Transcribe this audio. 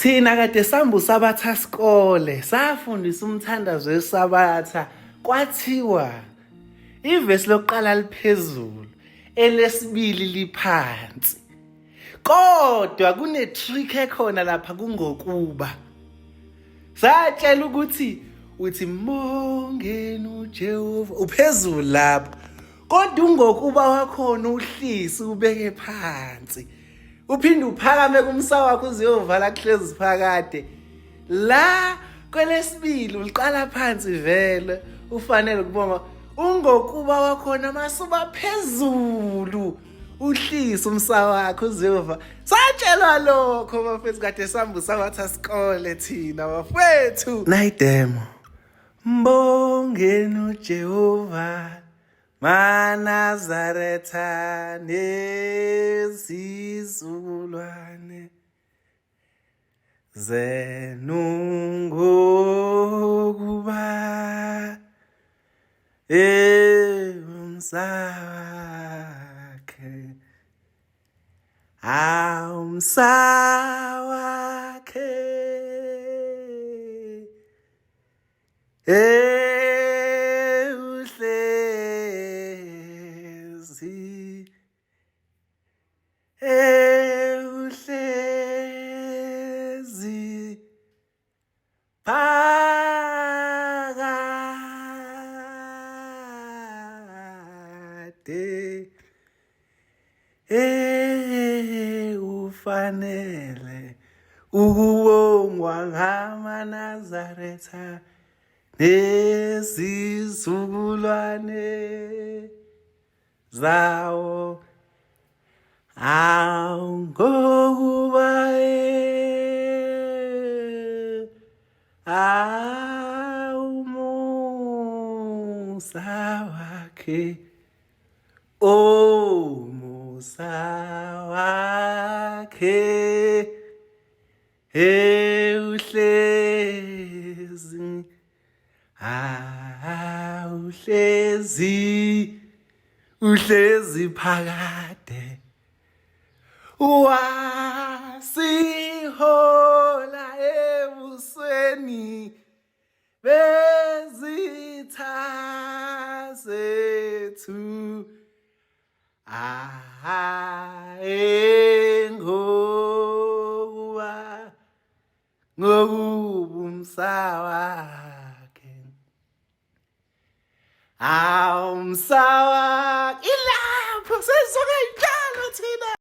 Thina kade sambu sabatha sikole safundisa umthandazo wesabatha kwathiwa ivesi lokuqala liphezulu elesibili liphansi. Kodwa kune trick ekhona lapha kungokuba satshela ukuthi uthi mbongeni uJehova uphezulu lapha kodwa ungokuba wakhona uhlisi ubeke phansi uphinde uphakame kumsa wakho uziyovala kuhlezi phakade la kwelesibili uliqala phansi vele ufanele ukubonga ungokuba wakhona masuba phezulu uhlisa umsa wakho uziyovala satshelwa lokho bafethu kade sambusa batha sikole thina bafethu nayidemo mbongeni uJehova Manazaretha nezizukulwane zenungokuba umsawakhe umsawakhe uhlezi phakade ufanele ukubongwa ngamaNazaretha nezizukulwane zawo ngokuba umusa wakhe umusa wakhe uhlezi uhlezi phakade wasihola ebusweni bezitha zethu ngokubumsa wakhe umsa wakhe ilapho sesoke